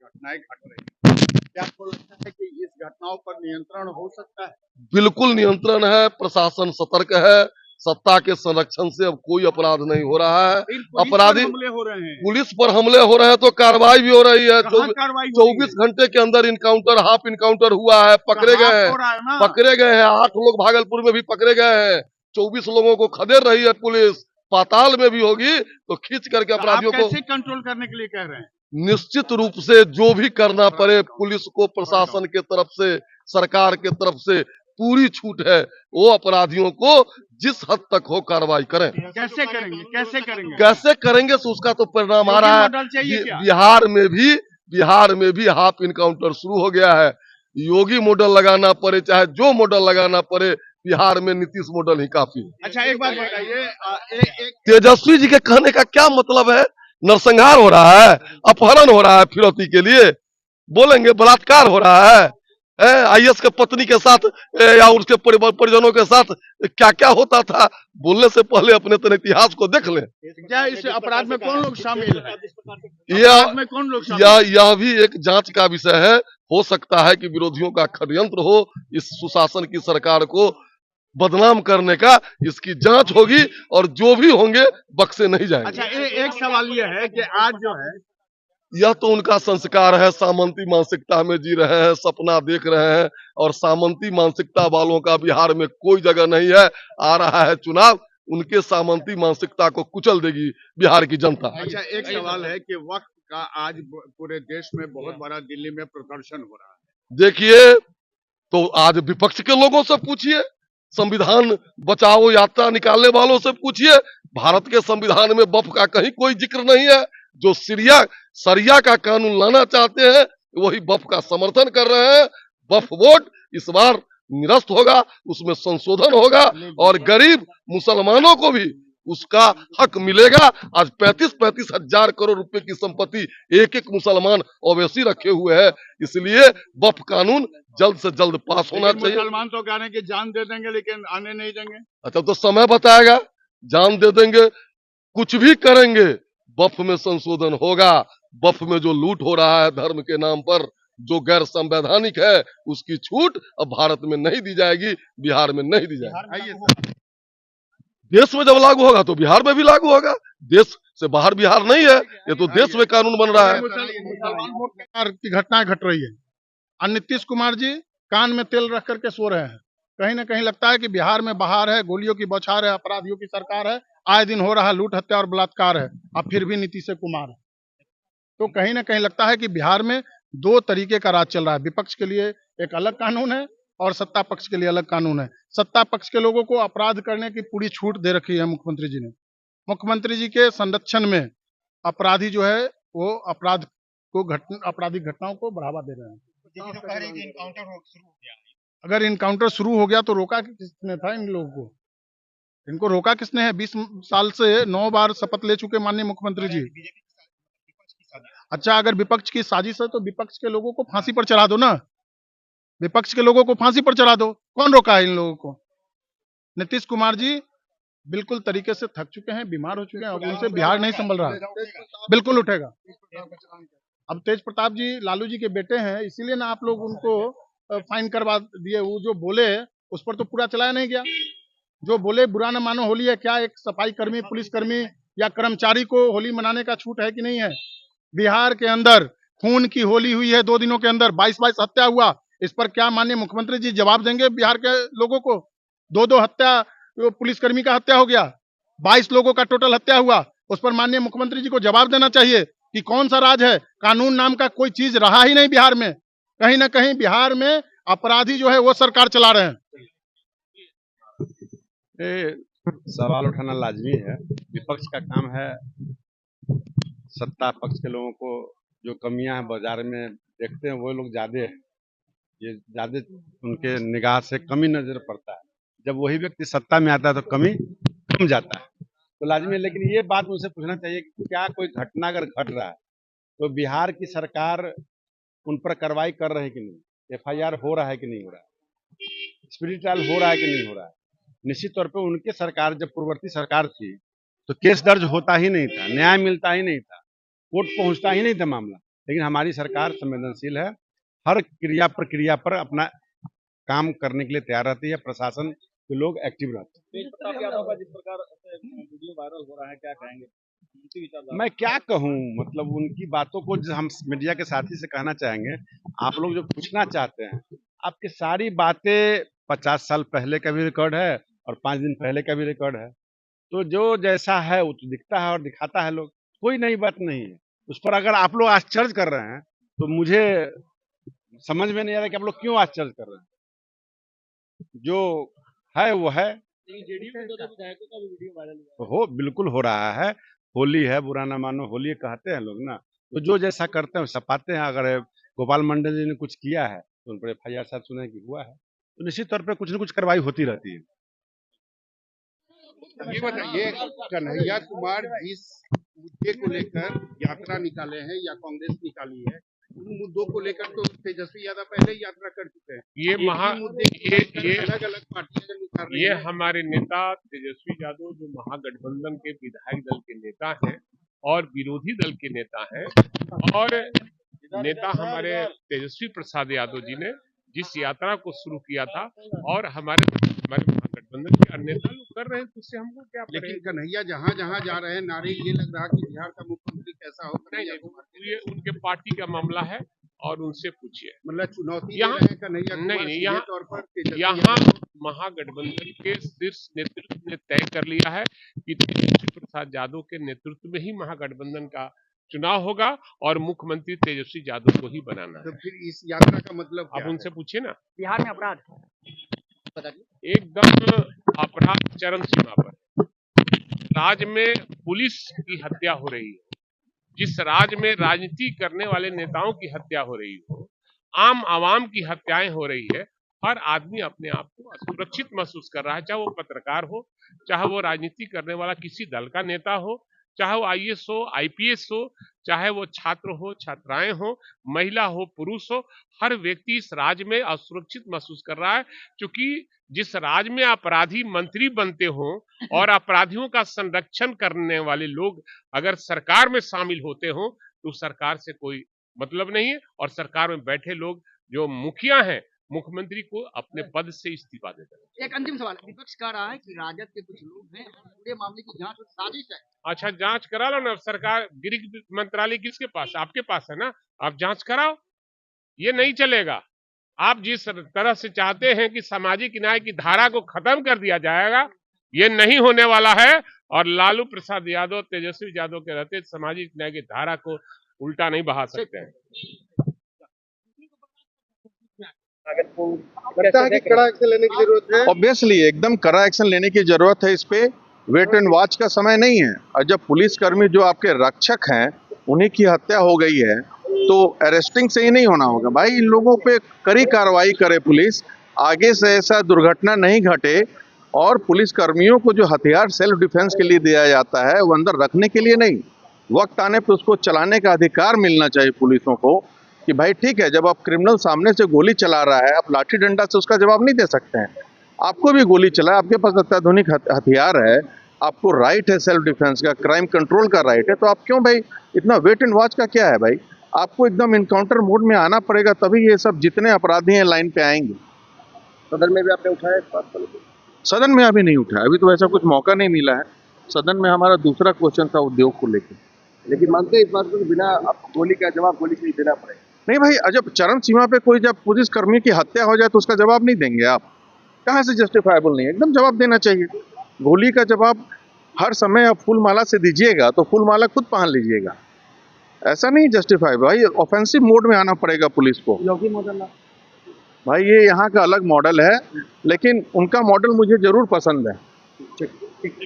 घटनाएं घट रही हैं, क्या आपको लगता है कि इस घटनाओं पर नियंत्रण हो सकता है? बिल्कुल नियंत्रण है, प्रशासन सतर्क है। सत्ता के संरक्षण से अब कोई अपराध नहीं हो रहा है। इन पुलिस पर अपराधी हमले हो रहे हैं, पुलिस पर हमले हो रहे हैं तो कार्रवाई भी हो रही है। कहाँ कार्रवाई हो रही है? 24 घंटे के अंदर इनकाउंटर, हाफ इनकाउंटर हुआ है, पकड़े हाफ गए हैं। हो रहा है ना? पकड़े गए हैं 8 लोग, भागलपुर में भी पकड़े गए हैं। 24 लोगों को खदेड़ रही है पुलिस। पाताल में भी होगी तो खींच करके तो आप अपराधियों को कैसे कंट्रोल करने के लिए कह रहे हैं? निश्चित रूप से जो भी करना पड़े, पुलिस को, प्रशासन के तरफ से, सरकार के तरफ से पूरी छूट है। वो अपराधियों को जिस हद तक हो कार्रवाई करें। कैसे करेंगे, कैसे करेंगे? कैसे करेंगे तो उसका तो परिणाम आ योगी रहा है। मॉडल चाहिए क्या? बिहार में भी हाफ इनकाउंटर शुरू हो गया है। योगी मॉडल लगाना पड़े, चाहे जो मॉडल लगाना पड़े, बिहार में नीतीश मॉडल ही काफी है। अच्छा, एक बात बताइए, एक तेजस्वी जी के कहने का क्या मतलब है? नरसंहार हो रहा है, अपहरण हो रहा है फिरौती के लिए, बोलेंगे बलात्कार हो रहा है। आईएएस के पत्नी के साथ या उसके परिजनों के साथ क्या क्या होता था, बोलने से पहले अपने तो इतिहास को देख लें। क्या इस अपराध में कौन लोग शामिल है? यह अपराध में कौन लोग शामिल है? यह भी एक जांच का विषय है। हो सकता है कि विरोधियों का षड्यंत्र हो इस सुशासन की सरकार को बदनाम करने का। इसकी जांच होगी और जो भी होंगे बख्शे नहीं जाएंगे। अच्छा, एक सवाल यह है कि आज जो है, यह तो उनका संस्कार है, सामंती मानसिकता में जी रहे हैं, सपना देख रहे हैं। और सामंती मानसिकता वालों का बिहार में कोई जगह नहीं है। आ रहा है चुनाव, उनके सामंती मानसिकता को कुचल देगी बिहार की जनता। अच्छा, एक सवाल है कि वक्त का आज पूरे देश में बहुत बड़ा दिल्ली में प्रदर्शन हो रहा है। देखिए, तो आज विपक्ष के लोगों से पूछिए, संविधान बचाओ यात्रा निकालने वालों से पूछिए। भारत के संविधान में वक्फ का कहीं कोई जिक्र नहीं है। जो सरिया का कानून लाना चाहते हैं वही वक्फ का समर्थन कर रहे हैं। वक्फ बोर्ड इस बार निरस्त होगा, उसमें संशोधन होगा और गरीब मुसलमानों को भी उसका हक मिलेगा। आज 35-35 हजार करोड़ रुपए की संपत्ति एक एक मुसलमान ओवैसी रखे हुए है। इसलिए वक्फ कानून जल्द से जल्द पास होना चाहिए। मुसलमान तो कह रहे हैं कि जान दे देंगे लेकिन आने नहीं देंगे। अच्छा, तो समय बताएगा। जान दे देंगे, कुछ भी करेंगे, वक्फ में संशोधन होगा। वक्फ में जो लूट हो रहा है धर्म के नाम पर, जो गैर संवैधानिक है, उसकी छूट अब भारत में नहीं दी जाएगी, बिहार में नहीं दी जाएगी। देश में जब लागू होगा तो बिहार में भी लागू होगा। देश से बाहर बिहार नहीं है, ये तो देश में कानून बन रहा है। मुसलमान वोट की घटनाएं घट रही है और नीतीश कुमार जी कान में तेल रख करके सो रहे हैं। कहीं ना कहीं लगता है कि बिहार में बहार है, गोलियों की बौछार है, अपराधियों की सरकार है, आए दिन हो रहा लूट हत्या और बलात्कार है, अब फिर भी नीतीश कुमार है। तो कहीं ना कहीं लगता है कि बिहार में दो तरीके का राज चल रहा है। विपक्ष के लिए एक अलग कानून है और सत्ता पक्ष के लिए अलग कानून है। सत्ता पक्ष के लोगों को अपराध करने की पूरी छूट दे रखी है मुख्यमंत्री जी ने। मुख्यमंत्री जी के संरक्षण में अपराधी जो है वो आपराधिक घटनाओं को बढ़ावा दे रहे हैं। अगर इनकाउंटर शुरू हो गया तो रोका किसने था इन लोगों को? इनको रोका किसने है? 20 साल से 9 बार शपथ ले चुके माननीय मुख्यमंत्री जी। अच्छा, अगर विपक्ष की साजिश है तो विपक्ष के लोगों को फांसी पर चढ़ा दो ना। विपक्ष के लोगों को फांसी पर चढ़ा दो। कौन रोका है इन लोगों को? नीतीश कुमार जी बिल्कुल तरीके से थक चुके हैं, बीमार हो चुके हैं और उनसे बिहार नहीं संभल रहा। बिल्कुल उठेगा। अब तेज प्रताप जी लालू जी के बेटे हैं, इसीलिए ना आप लोग उनको फाइन करवा दिए। वो जो बोले उस पर तो पूरा चलाया नहीं गया। जो बोले बुरा न मानो होली है क्या? एक सफाई कर्मी, पुलिस कर्मी या कर्मचारी को होली मनाने का छूट है कि नहीं है? बिहार के अंदर खून की होली हुई है 2 दिनों के अंदर, 22 हत्या हुआ। इस पर क्या माननीय मुख्यमंत्री जी जवाब देंगे बिहार के लोगों को? 2 हत्या, पुलिसकर्मी का हत्या हो गया, 22 लोगों का टोटल हत्या हुआ। उस पर माननीय मुख्यमंत्री जी को जवाब देना चाहिए कि कौन सा राज है? कानून नाम का कोई चीज रहा ही नहीं बिहार में। कहीं ना कहीं बिहार में अपराधी जो है वो सरकार चला रहे हैं। सवाल उठाना लाजमी है। विपक्ष का काम है सत्ता पक्ष के लोगों को जो कमियां हैं बाजार में देखते हैं वो लोग ज्यादा है, ये ज्यादा उनके निगाह से कमी नजर पड़ता है। जब वही व्यक्ति सत्ता में आता है तो कमी कम जाता है, तो लाजमी है। लेकिन ये बात उनसे पूछना चाहिए कि क्या कोई घटना अगर घट रहा है तो बिहार की सरकार उन पर कार्रवाई कर रही है कि नहीं, एफआईआर हो रहा है कि नहीं हो रहा है, स्पीडी ट्रायल हो रहा है कि नहीं हो रहा है। निश्चित तौर पे उनके सरकार जब पूर्ववर्ती सरकार थी तो केस दर्ज होता ही नहीं था, न्याय मिलता ही नहीं था, कोर्ट पहुंचता ही नहीं था मामला। लेकिन हमारी सरकार संवेदनशील है, हर क्रिया प्रक्रिया पर अपना काम करने के लिए तैयार रहती है, प्रशासन के लोग एक्टिव रहते हैं। तेज प्रताप यादव का जिस प्रकार से वीडियो वायरल हो रहा है, क्या कहेंगे? उनकी विचारधारा। मैं क्या कहूँ, मतलब उनकी बातों को जो हम मीडिया के साथी से कहना चाहेंगे, आप लोग जो पूछना चाहते हैं, आपकी सारी बातें 50 साल पहले का भी रिकॉर्ड है और 5 दिन पहले का भी रिकॉर्ड है। तो जो जैसा है वो तो दिखता है और दिखाता है लोग, कोई नई बात नहीं है। उस पर अगर आप लोग आश्चर्य कर रहे हैं तो मुझे समझ में नहीं आ रहा कि आप लोग क्यों आश्चर्य कर रहे हैं। जो है वो है। जेडीयू के 2 विधायकों का भी वीडियो वायरल हुआ है। हो बिल्कुल हो रहा है, होली है, बुरा ना मानो, होली कहते हैं लोग ना, तो जो जैसा करते हैं वैसा पाते हैं। अगर गोपाल मंडल जी ने कुछ किया है तो उन पर FIR शायद सुने की हुआ है, तो निश्चित तौर पे कुछ न कुछ कार्रवाई होती रहती है। ये बताइए, कन्हैया कुमार जिस मुद्दे को लेकर यात्रा निकाले हैं या कांग्रेस निकाली है, उन मुद्दों को लेकर तो तेजस्वी यादव पहले ही यात्रा कर चुके हैं। ये अलग अलग पार्टियां निकाल रही ये हैं। हमारे नेता तेजस्वी यादव जो महागठबंधन के विधायक दल के नेता हैं और विरोधी दल के नेता हैं, और नेता हमारे तेजस्वी प्रसाद यादव जी ने जिस यात्रा को शुरू किया था और हमारे महागठबंधन के अन्य नेता लोग कर रहे हैं, तो उससे हमको क्या लेकिन पड़ेगा? कन्हैया जहां जहां जा रहे हैं नारे ये लग रहा कि बिहार का मुख्यमंत्री कैसा हो। ये उनके पार्टी का मामला है और उनसे पूछिए। मतलब चुनौती यहाँ- दे रहे हैं कन्हैया कुमार नहीं, सीधे यहाँ- तौर पर तेजस्वी यहाँ यादव। महागठबंधन के शीर्ष नेतृत्व ने तय कर लिया है कि तेजस्वी प्रसाद यादव के नेतृत्व में ही महागठबंधन का चुनाव होगा और मुख्यमंत्री तेजस्वी यादव को ही बनाना तो है। फिर इस यात्रा का मतलब क्या आप उनसे पूछिए ना। बिहार में अपराध एकदम अपराध चरम सीमा पर। राज्य में पुलिस की हत्या हो रही है, जिस राज्य में राजनीति करने वाले नेताओं की हत्या हो रही हो, आम आवाम की हत्याएं हो रही है, हर आदमी अपने आप को असुरक्षित महसूस कर रहा है, चाहे वो पत्रकार हो, चाहे वो राजनीति करने वाला किसी दल का नेता हो, चाहे वो IAS हो, IPS हो, चाहे वो छात्र हो, छात्राएं हो, महिला हो, पुरुष हो, हर व्यक्ति इस राज्य में असुरक्षित महसूस कर रहा है। क्योंकि जिस राज्य में अपराधी मंत्री बनते हो और अपराधियों का संरक्षण करने वाले लोग अगर सरकार में शामिल होते हो तो सरकार से कोई मतलब नहीं है, और सरकार में बैठे लोग जो मुखिया हैं, मुख्यमंत्री को अपने पद से इस्तीफा देते हैं। एक अंतिम सवाल, विपक्ष कह रहा है कि राजद के कुछ लोग हैं पूरे मामले की जांच और साजिश है। अच्छा, जांच करा लो ना। सरकार, गृह मंत्रालय किसके पास? आपके पास है ना, आप जांच कराओ। ये नहीं चलेगा। आप जिस तरह से चाहते हैं कि सामाजिक न्याय की धारा को खत्म कर दिया जाएगा, ये नहीं होने वाला है। और लालू प्रसाद यादव, तेजस्वी यादव के रहते सामाजिक न्याय की धारा को उल्टा नहीं बहा सकते हैं। लगता है कि कड़ा एक्शन लेने की जरूरत है। ऑब्वियसली एकदम कड़ा एक्शन लेने की जरूरत है। इस पे वेट एंड वॉच का समय नहीं है। और जब पुलिसकर्मी जो आपके रक्षक हैं उन्हीं की हत्या हो गई है तो अरेस्टिंग से ही नहीं होना होगा भाई। इन लोगों पे कड़ी कार्रवाई करे पुलिस, आगे से ऐसा दुर्घटना नहीं घटे। और पुलिसकर्मियों को जो हथियार सेल्फ डिफेंस के लिए दिया जाता है वो अंदर रखने के लिए नहीं, वक्त आने पर उसको चलाने का अधिकार मिलना चाहिए पुलिसों को। कि भाई ठीक है, जब आप क्रिमिनल सामने से गोली चला रहा है, आप लाठी डंडा से उसका जवाब नहीं दे सकते हैं। आपको भी गोली चला, आपके पास अत्याधुनिक हथियार है, आपको राइट है सेल्फ डिफेंस का, क्राइम कंट्रोल का राइट है, तो आप क्यों भाई इतना वेट एंड वॉच का क्या है भाई? आपको एकदम इनकाउंटर मोड में आना पड़ेगा, तभी ये सब जितने अपराधी हैं लाइन पे आएंगे। सदन में भी आपने उठाया इस बात को? सदन में अभी नहीं उठाया, अभी तो ऐसा कुछ मौका नहीं मिला है। सदन में हमारा दूसरा क्वेश्चन था उद्योग को लेकर। लेकिन मानते हैं इस बात को बिना गोली का जवाब गोली से ही देना पड़ेगा। नहीं भाई, जब चरम सीमा पे कोई जब पुलिसकर्मी की हत्या हो जाए तो उसका जवाब नहीं देंगे आप? कहाँ से जस्टिफाइबल नहीं है? एकदम जवाब देना चाहिए। गोली का जवाब हर समय आप फूल माला से दीजिएगा तो फूल माला खुद पहन लीजिएगा, ऐसा नहीं जस्टिफाइबल भाई। ऑफेंसिव मोड में आना पड़ेगा पुलिस को। योगी मॉडल भाई ये यहाँ का अलग मॉडल है, लेकिन उनका मॉडल मुझे जरूर पसंद है।